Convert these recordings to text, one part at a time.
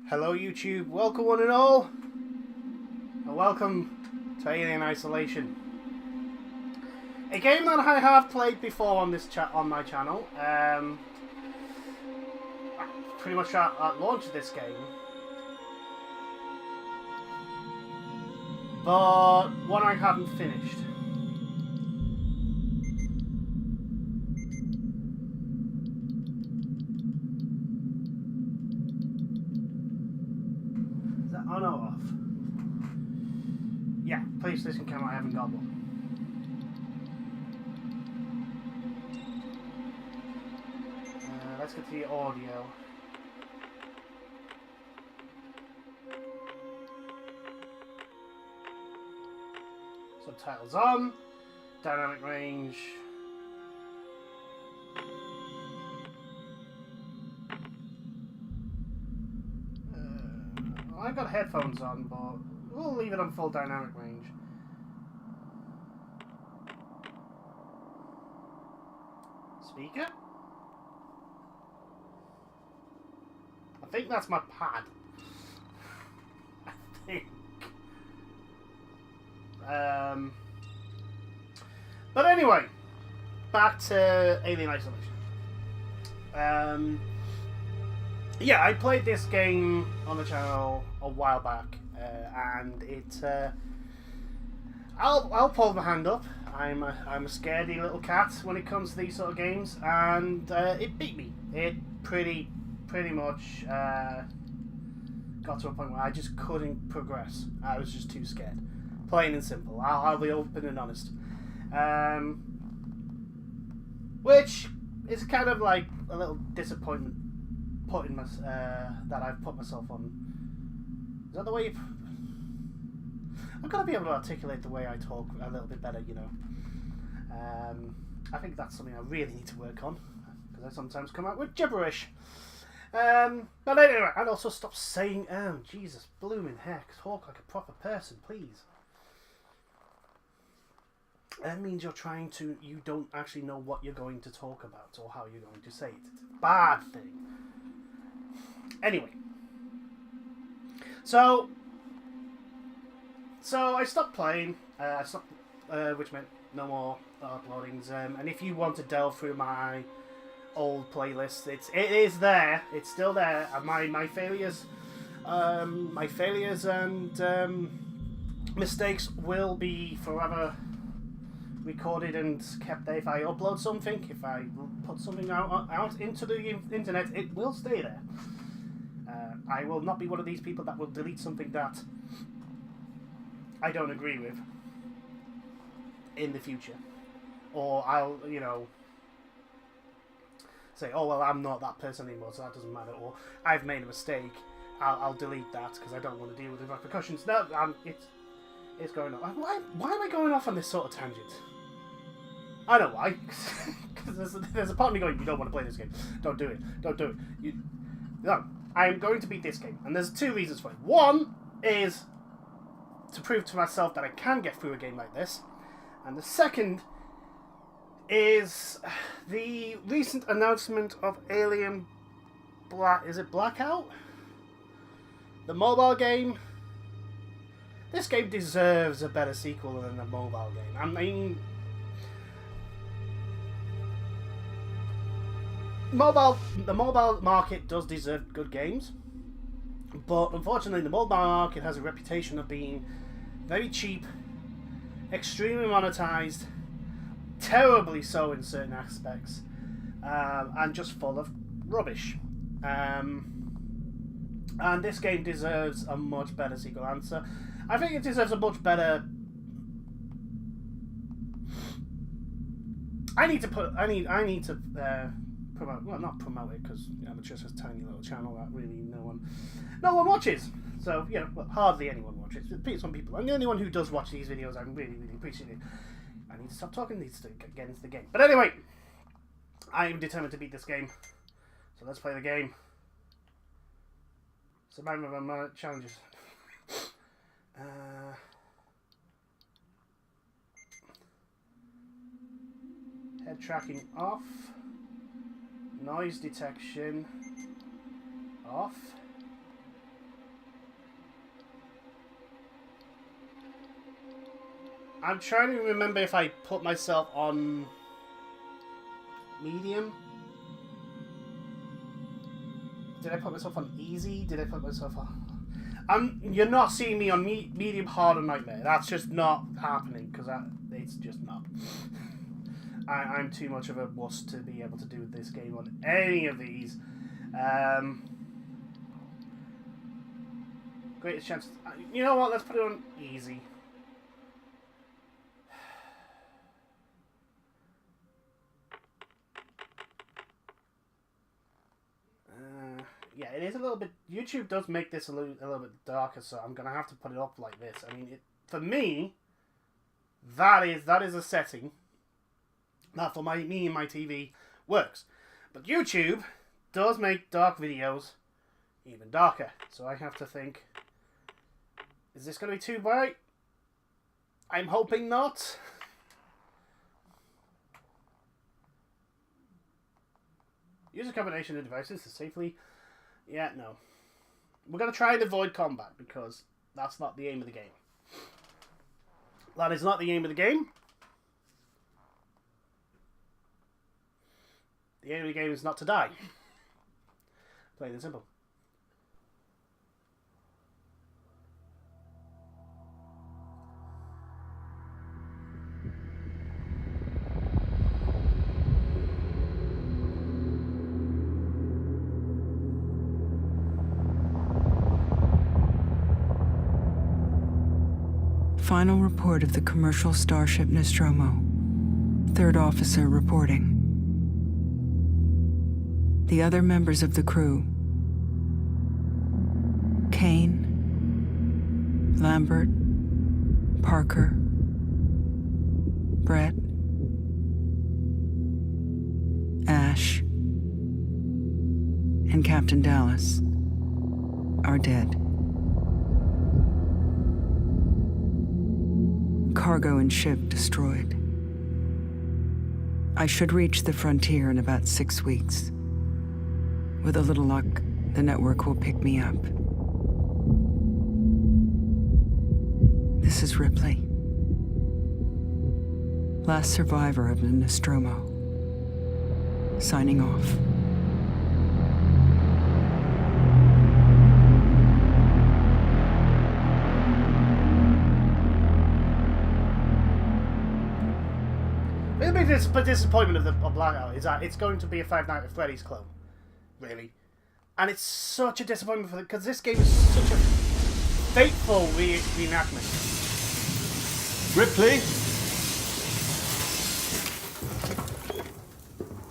Hello YouTube, welcome one and all, and welcome to Alien Isolation. A game that I have played before on this on my channel. Pretty much at launch of this game, but one I haven't finished. Is that on or off? Yeah, PlayStation camera, I haven't got one. Let's get to the audio. Subtitles on, dynamic range. I've got headphones on, but we'll leave it on full dynamic range. Speaker? I think that's my pad. I think. But anyway, back to Alien Isolation. Yeah, I played this game on the channel a while back, and it. I'll pull my hand up. I'm a scaredy little cat when it comes to these sort of games, and it beat me. It pretty much got to a point where I just couldn't progress. I was just too scared. Plain and simple. I'll be open and honest. Which is kind of like a little disappointment that I've put myself on. Is that the way I've got to be able to articulate the way I talk a little bit better, you know. I think that's something I really need to work on, because I sometimes come out with gibberish. But anyway, and also stop saying Jesus blooming heck, talk like a proper person, please. That means you don't actually know what you're going to talk about or how you're going to say it. It's a bad thing. Anyway. So I stopped playing, which meant no more uploadings. And if you want to delve through my old playlist, it is there. It's still there. And my failures and mistakes will be forever recorded and kept there. If I upload something, if I put something out into the internet, it will stay there. I will not be one of these people that will delete something that I don't agree with in the future, or I'll, you know, say, oh well, I'm not that person anymore, so that doesn't matter, or I've made a mistake, I'll delete that because I don't want to deal with the repercussions. No, it's going on. Why am I going off on this sort of tangent? I know why. Because there's a part of me going, you don't want to play this game. Don't do it. Don't do it. No, I am going to beat this game, and there's two reasons for it. One is to prove to myself that I can get through a game like this, and the second is the recent announcement of Alien Blackout? The mobile game. This game deserves a better sequel than a mobile game. I mean, the mobile market does deserve good games, but unfortunately the mobile market has a reputation of being very cheap, extremely monetized, terribly so in certain aspects, and just full of rubbish. And this game deserves a much better sequel answer. I think it deserves a much better. I need to promote. Well, not promote it, because I'm just a tiny little channel that really no one watches. So well, hardly anyone watches. Some people. I'm the only one who does watch these videos. I'm really appreciate it. I need to stop talking. Needs to get into the game. But anyway, I am determined to beat this game. So let's play the game. Survivor my challenges. Head tracking off. Noise detection off. I'm trying to remember if I put myself on medium. Did I put myself on easy? Did I put myself on... You're not seeing me on medium, hard, or nightmare. That's just not happening, because it's just not. I'm too much of a wuss to be able to do this game on any of these. Greatest chance... You know what? Let's put it on easy. Yeah, it is a little bit... YouTube does make this a little bit darker, so I'm going to have to put it up like this. I mean, for me, that is a setting that for me and my TV works. But YouTube does make dark videos even darker. So I have to think, is this going to be too bright? I'm hoping not. Use a combination of devices to safely... Yeah, no. We're going to try and avoid combat, because that's not the aim of the game. That is not the aim of the game. The aim of the game is not to die. Plain and simple. Final report of the commercial starship Nostromo. Third officer reporting. The other members of the crew: Kane, Lambert, Parker, Brett, Ash, and Captain Dallas are dead. Cargo and ship destroyed. I should reach the frontier in about 6 weeks. With a little luck, the network will pick me up. This is Ripley. Last survivor of the Nostromo. Signing off. The biggest disappointment of Blackout is that it's going to be a Five Nights at Freddy's clone. Really. And it's such a disappointment for because this game is such a fateful reenactment. Ripley?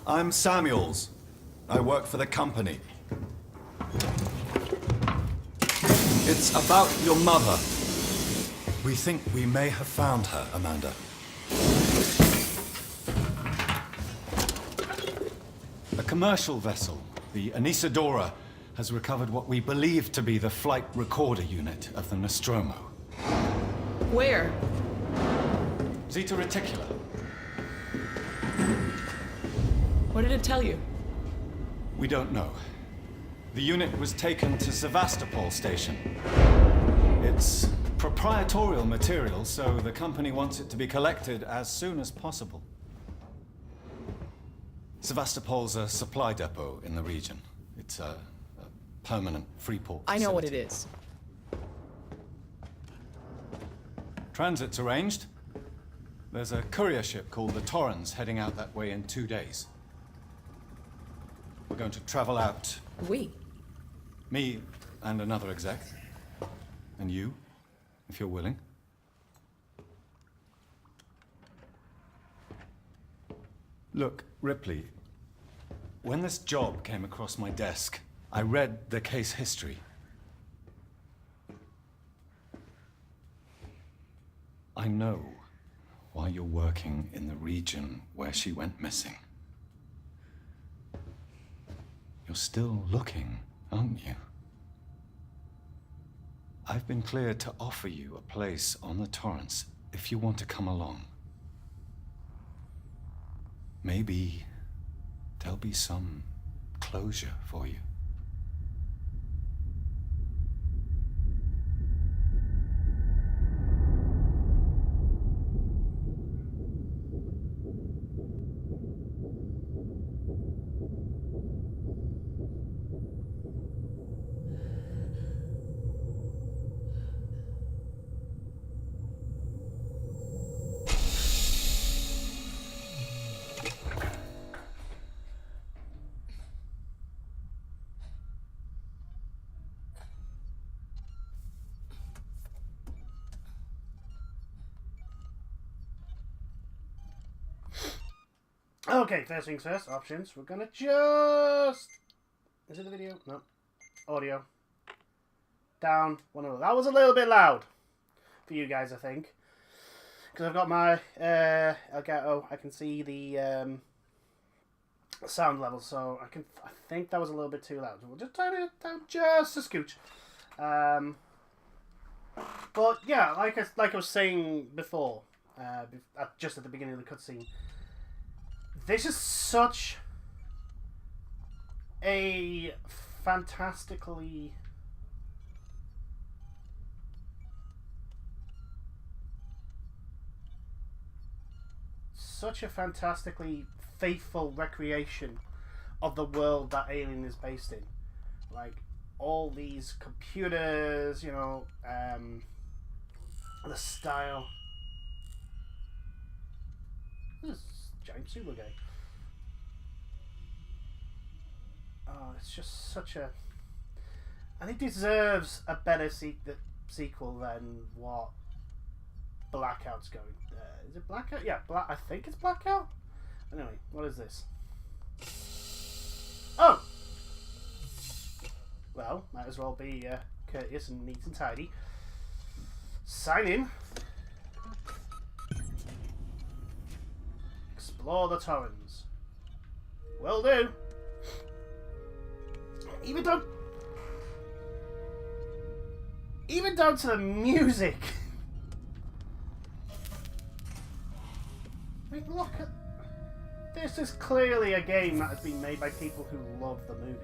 I'm Samuels. I work for the company. It's about your mother. We think we may have found her, Amanda. A commercial vessel, the Anisadora, has recovered what we believe to be the flight recorder unit of the Nostromo. Where? Zeta Reticula. What did it tell you? We don't know. The unit was taken to Sevastopol station. It's proprietorial material, so the company wants it to be collected as soon as possible. Sevastopol's a supply depot in the region. It's a permanent free port facility. I know what it is. Transit's arranged. There's a courier ship called the Torrens heading out that way in 2 days. We're going to travel out. We? Me and another exec. And you, if you're willing. Look, Ripley, when this job came across my desk, I read the case history. I know why you're working in the region where she went missing. You're still looking, aren't you? I've been cleared to offer you a place on the Torrens if you want to come along. Maybe there'll be some closure for you. Okay, first things first. Options. We're gonna just... Is it a video? No. Audio. Down. One of that was a little bit loud for you guys, I think. Because I've got my Elgato. I can see the sound level, so I think that was a little bit too loud. We'll just turn it down just a scooch. But yeah, like I was saying before, just at the beginning of the cutscene, this is such a fantastically faithful recreation of the world that Ailen is based in. Like, all these computers, you know, the style. This is giant super gay. Oh, it's just such a... And it deserves a better sequel than what Blackout's going. Is it Blackout? Yeah, I think it's Blackout. Anyway, what is this? Oh! Well, might as well be courteous and neat and tidy. Sign in. Explore the Torrens. Will do. Even down to the music. I mean, look at... This is clearly a game that has been made by people who love the movie.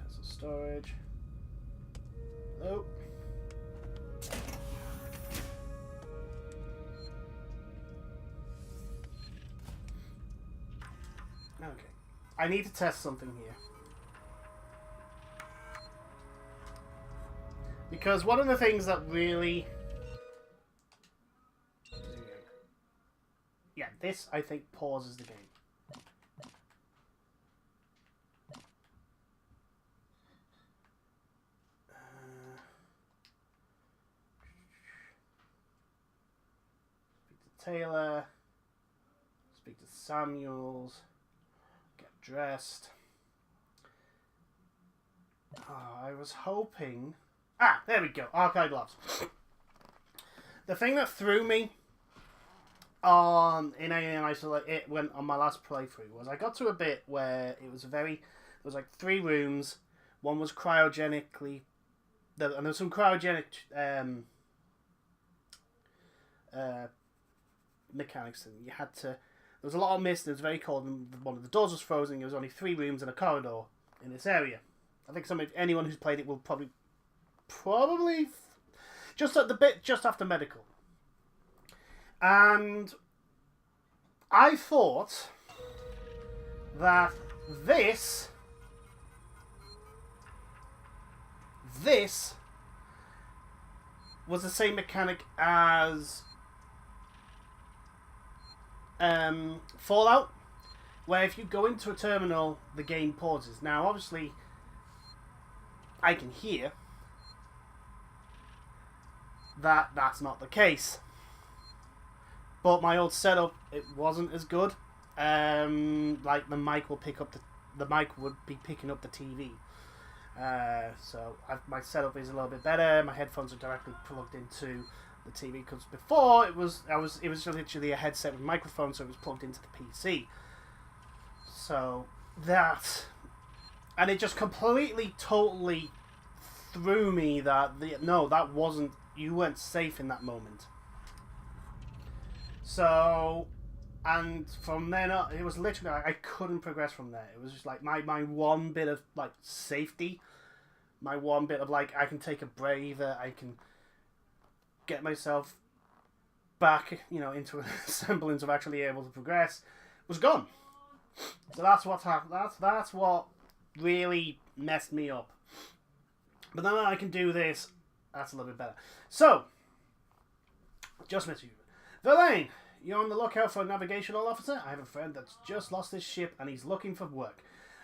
Pencil storage. Hello. Okay. I need to test something here. Because one of the things that really... Yeah, this, I think, pauses the game. Speak to Taylor. Speak to Samuels. Get dressed. Oh, I was hoping... Ah, there we go. Archive logs. The thing that threw me in Alien Isolation, it went on my last playthrough, was I got to a bit where it was there was like 3 rooms. One was cryogenically, and there was some cryogenic mechanics, and you had to. There was a lot of mist. It was very cold, and one of the doors was frozen. There was only 3 rooms and a corridor in this area. I think anyone who's played it will probably just at the bit just after medical. And I thought that this was the same mechanic as Fallout, where if you go into a terminal, the game pauses. Now, obviously, I can hear that that's not the case. But my old setup, it wasn't as good. Like the mic will pick up the mic would be picking up the TV. So my setup is a little bit better. My headphones are directly plugged into the TV because before it was literally a headset with a microphone, so it was plugged into the PC. So that, and it just completely, totally threw me that that wasn't, you weren't safe in that moment. So, and from then on, it was literally, I couldn't progress from there. It was just like my one bit of like safety, my one bit of like, I can take a breather, I can get myself back, into a semblance of actually able to progress, was gone. So that's what happened. That's what really messed me up. But now that I can do this, that's a little bit better. So, just met you. Verlaine, you're on the lookout for a navigational officer? I have a friend that's just lost his ship and he's looking for work.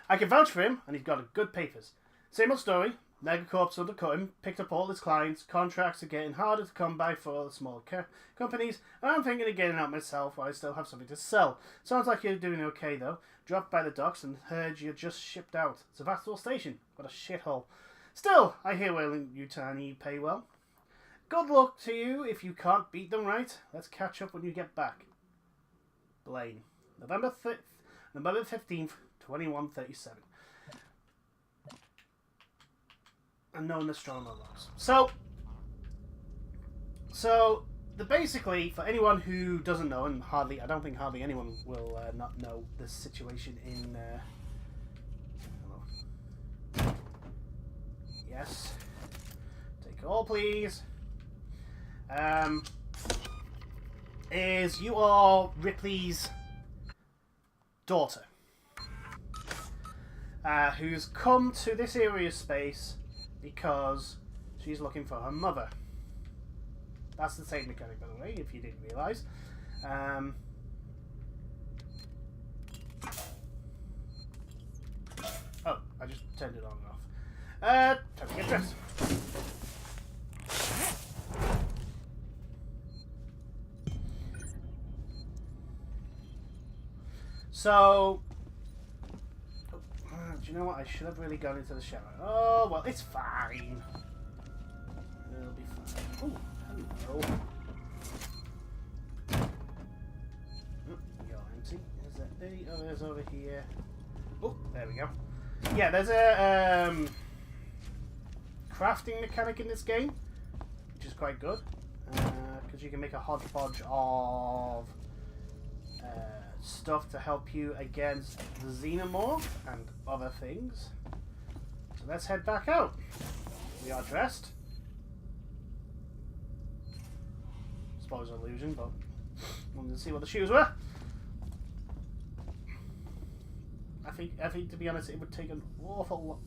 I can vouch for him and he's got good papers. Same old story. Megacorp's undercutting, picked up all its clients, contracts are getting harder to come by for the smaller companies, and I'm thinking of getting out myself while I still have something to sell. Sounds like you're doing okay though. Dropped by the docks and heard you're just shipped out. Sevastopol Station. What a shithole. Still, I hear Weyland-Yutani pay well. Good luck to you if you can't beat them right. Let's catch up when you get back. Blaine. November 15th, 2137. And no Nostromo logs. So basically, for anyone who doesn't know, and I don't think hardly anyone will not know the situation in. Hello. Yes. Take all, please. Is you are Ripley's daughter, who's come to this area of space because she's looking for her mother. That's the same mechanic, by the way, if you didn't realise. Oh, I just turned it on and off. Time to get dressed. So, do you know what? I should have really gone into the shower. Oh, well, it's fine. It'll be fine. Oh, hello. Oh, you're empty. Is that me? Oh, there's over here. Oh, there we go. Yeah, there's a crafting mechanic in this game, which is quite good. Because you can make a hodgepodge of stuff to help you against the xenomorph and other things. So let's head back out. We are dressed. Suppose illusion, but wanted to see what the shoes were. I think to be honest, it would take an awful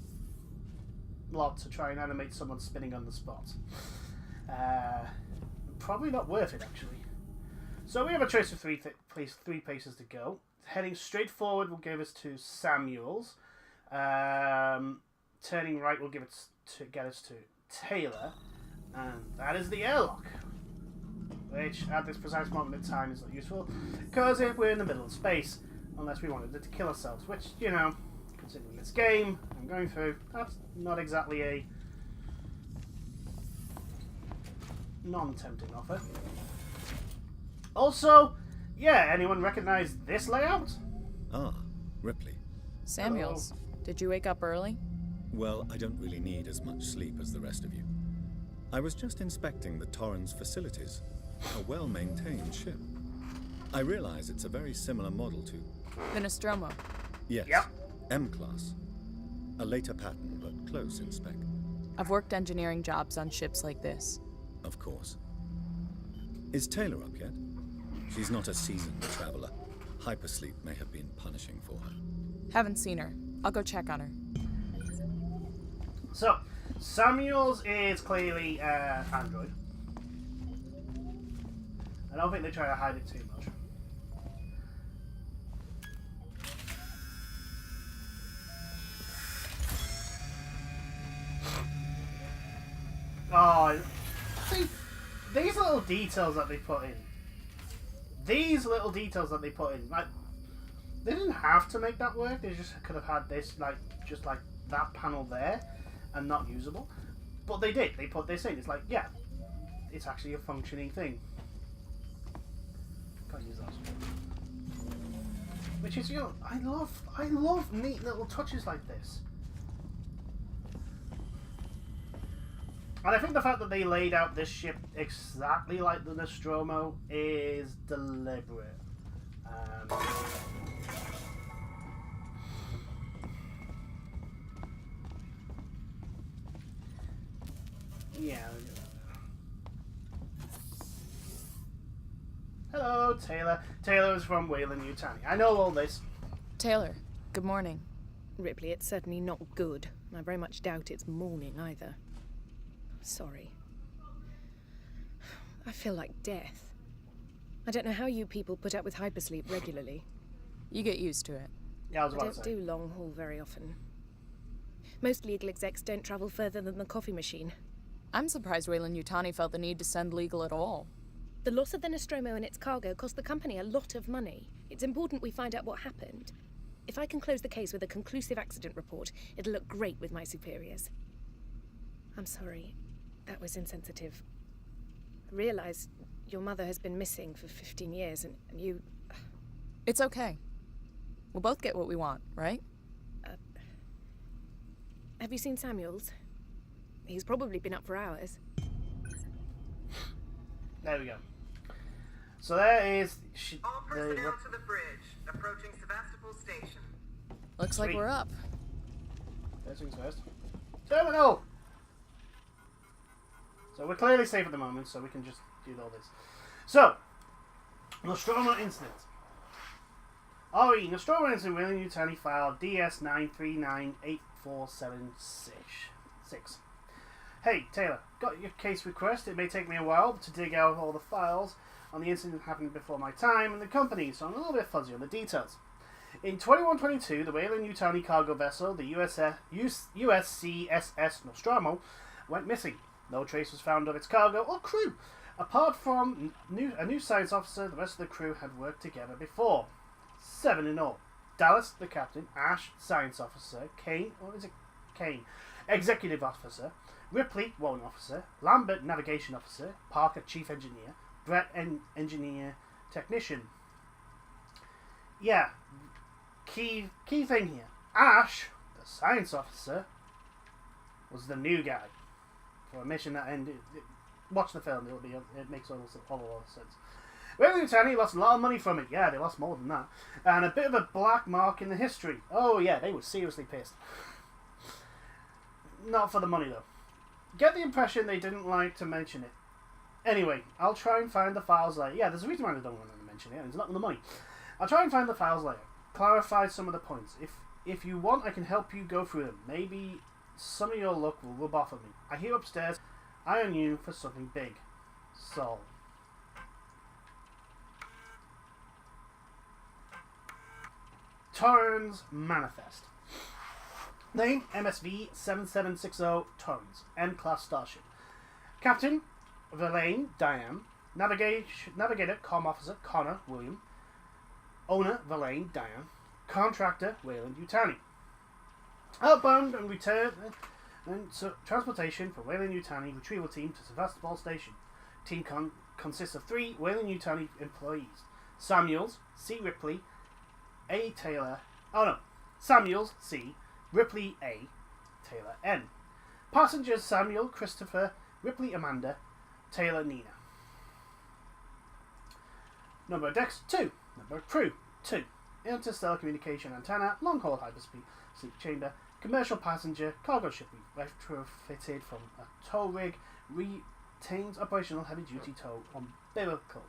lot to try and animate someone spinning on the spot. Probably not worth it, actually. So we have a choice of three places to go. Heading straight forward will give us to Samuel's. Turning right will get us to Taylor, and that is the airlock. Which, at this precise moment in time, is not useful because we're in the middle of space, unless we wanted to kill ourselves. Which, you know, considering this game I'm going through, that's not exactly a non-tempting offer. Also, yeah, anyone recognize this layout? Ah, Ripley. Samuels, did you wake up early? Well, I don't really need as much sleep as the rest of you. I was just inspecting the Torrens facilities. A well-maintained ship. I realize it's a very similar model to... The Nostromo. Yes. Yep. M-Class. A later pattern, but close in spec. I've worked engineering jobs on ships like this. Of course. Is Taylor up yet? She's not a seasoned traveler. Hypersleep may have been punishing for her. Haven't seen her. I'll go check on her. So, Samuel's is clearly Android. I don't think they try to hide it too much. Oh, see, these little details that they put in. Like, they didn't have to make that work. They just could have had this, like, just like that panel there, and not usable. But they did. They put this in. It's like, yeah, it's actually a functioning thing. Can't use that. Which is, you know, I love neat little touches like this. And I think the fact that they laid out this ship exactly like the Nostromo is deliberate. Yeah. Hello, Taylor. Taylor is from Weyland-Yutani. I know all this. Taylor, good morning. Ripley, it's certainly not good. I very much doubt it's morning either. Sorry. I feel like death. I don't know how you people put up with hypersleep regularly. You get used to it. Yeah, I was I about to don't say. do long haul very often. Most legal execs don't travel further than the coffee machine. I'm surprised Weyland-Yutani felt the need to send legal at all. The loss of the Nostromo and its cargo cost the company a lot of money. It's important we find out what happened. If I can close the case with a conclusive accident report, it'll look great with my superiors. I'm sorry. That was insensitive. I realize your mother has been missing for 15 years, and you... It's okay. We'll both get what we want, right? Have you seen Samuels? He's probably been up for hours. There we go. So there is... All personnel to the bridge. Approaching Sevastopol Station. Looks like Sweet. we're up. First things first. Terminal! So we're clearly safe at the moment, so we can just do all this. So, Nostromo incident. RE, Nostromo incident, Weyland-Yutani file DS9398476. Hey, Taylor, got your case request. It may take me a while to dig out all the files on the incident happening before my time in the company, so I'm a little bit fuzzy on the details. In 2122, the Weyland-Yutani cargo vessel, the USCSS Nostromo, went missing. No trace was found of its cargo or crew. Apart from a new science officer, the rest of the crew had worked together before. 7 in all. Dallas, the captain. Ash, science officer. Kane, or is it Kane? Executive officer. Ripley, warrant officer. Lambert, navigation officer. Parker, chief engineer. Brett, engineer technician. Yeah, key thing here. Ash, the science officer, was the new guy for a mission that ended. Watch the film; it makes all a lot of sense. Weyland-Yutani lost a lot of money from it. Yeah, they lost more than that, and a bit of a black mark in the history. Oh yeah, they were seriously pissed. Not for the money though. Get the impression they didn't like to mention it. Anyway, I'll try and find the files later. Yeah, there's a reason why they don't want to mention it. It's not the money. I'll try and find the files later. Clarify some of the points. If you want, I can help you go through them. Maybe some of your luck will rub off on me. I hear upstairs, I on you for something big. Sol. Torrens Manifest. Name, MSV 7760 Torrens. M-Class Starship. Captain, Verlaine Diane. Navigator, Comm Officer, Connor William. Owner, Verlaine Diane. Contractor, Weyland-Yutani. Outbound and return and transportation for Weyland-Yutani retrieval team to Sevastopol Station. Team consists of 3 Weyland-Yutani employees. Samuels, C. Ripley, A. Taylor. Oh no. Samuels, C. Ripley, A. Taylor, N. Passengers, Samuel, Christopher, Ripley, Amanda, Taylor, Nina. Number of decks, 2. Number of crew, 2. Interstellar communication antenna, long-haul hyperspeed sleep chamber, commercial passenger, cargo ship retrofitted from a tow rig, retains operational heavy-duty tow umbilical.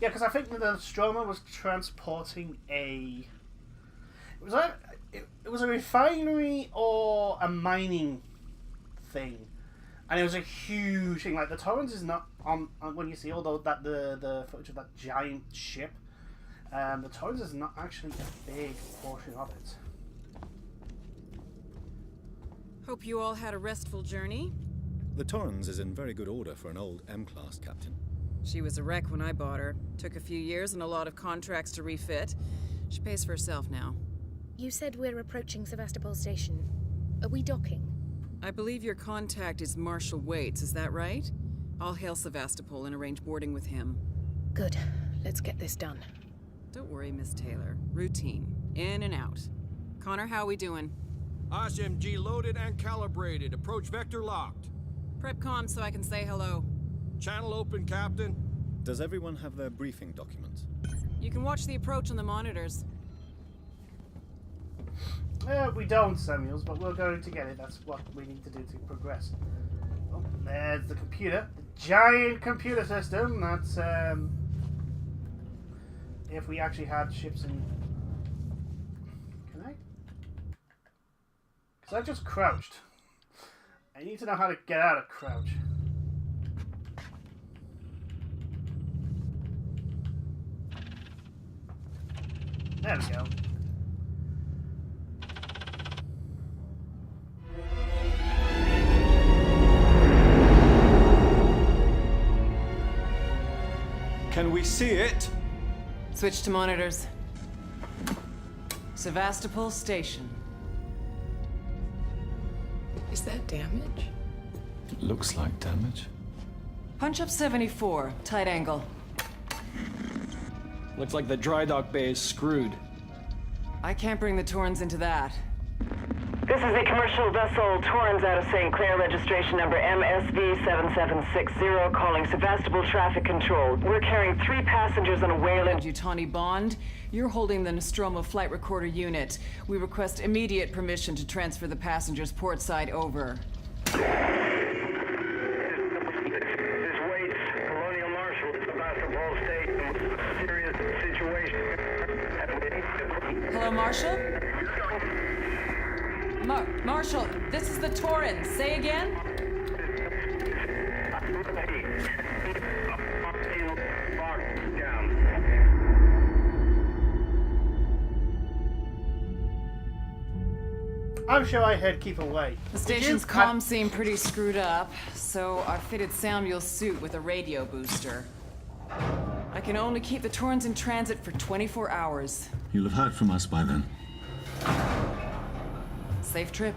Yeah, because I think the Nostromo was transporting a... It was a refinery or a mining thing. And it was a huge thing. Like, the Torrens is not on when you see all the footage of that giant ship. The Torrens is not actually a big portion of it. Hope you all had a restful journey. The Torrens is in very good order for an old M-Class captain. She was a wreck when I bought her. Took a few years and a lot of contracts to refit. She pays for herself now. You said we're approaching Sevastopol Station. Are we docking? I believe your contact is Marshal Waits, is that right? I'll hail Sevastopol and arrange boarding with him. Good. Let's get this done. Don't worry, Miss Taylor. Routine. In and out. Connor, how we doing? SMG loaded and calibrated. Approach vector locked. Prep comm so I can say hello. Channel open, Captain. Does everyone have their briefing documents? You can watch the approach on the monitors. We don't, Samuels, but we're going to get it. That's what we need to do to progress. Oh, there's the computer. The giant computer system. That's, if we actually had ships in... Can I? Because I just crouched. I need to know how to get out of crouch. There we go. Can we see it? Switch to monitors. Sevastopol Station. Is that damage? Looks like damage. Punch up 74, tight angle. Looks like the dry dock bay is screwed. I can't bring the Torrens into that. This is the commercial vessel Torrens out of St. Clair, registration number MSV7760, calling Sevastopol Traffic Control. We're carrying 3 passengers on a Wayland. Yutani Bond, you're holding the Nostromo flight recorder unit. We request immediate permission to transfer the passengers port side over. This waits. Colonial Marshal, Sevastopol Station. Serious situation. Hello, Marshal? Marshal, this is the Torrens. Say again? I'm sure I heard keep away. The station's comms seem pretty screwed up, so I fitted Samuel's suit with a radio booster. I can only keep the Torrens in transit for 24 hours. You'll have heard from us by then. Safe trip.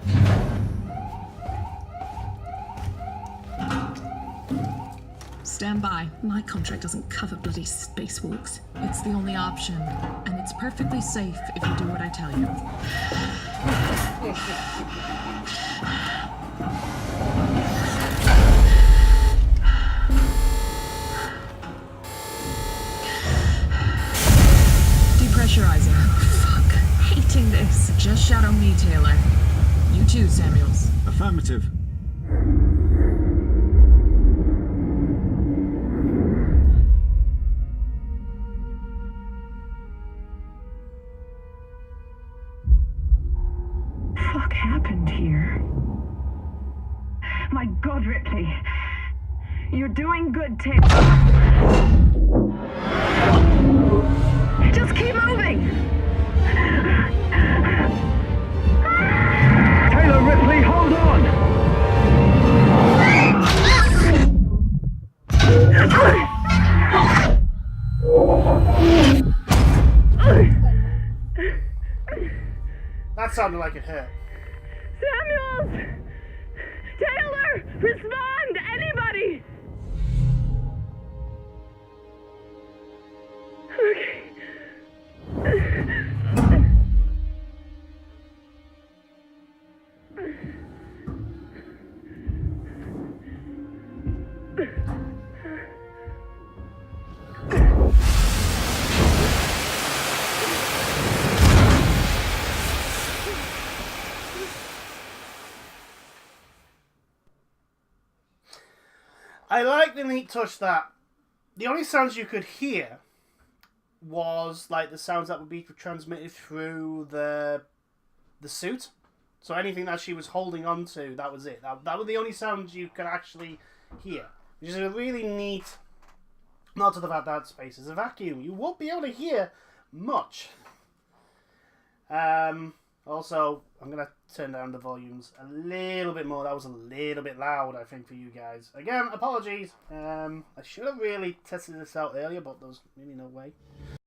Stand by. My contract doesn't cover bloody spacewalks. It's the only option, and it's perfectly safe if you do what I tell you. Depressurizing. Fuck. Hating this. Just shadow me, Taylor. You too, Samuels. Affirmative. Fuck happened here? My God, Ripley. You're doing good, Taylor. Just keep moving! Taylor, Ripley, hold on! That sounded like it hurt. Samuels! Taylor! Respond! Anybody! Okay. I like the neat touch that the only sounds you could hear was like the sounds that would be transmitted through the suit. So anything that she was holding on to, that was it. That were the only sounds you could actually hear. Which is a really neat nod to the fact that space is a vacuum. You won't be able to hear much. Also, I'm going to turn down the volumes a little bit more. That was a little bit loud, I think, for you guys. Again, apologies. I should have really tested this out earlier, but there's really no way.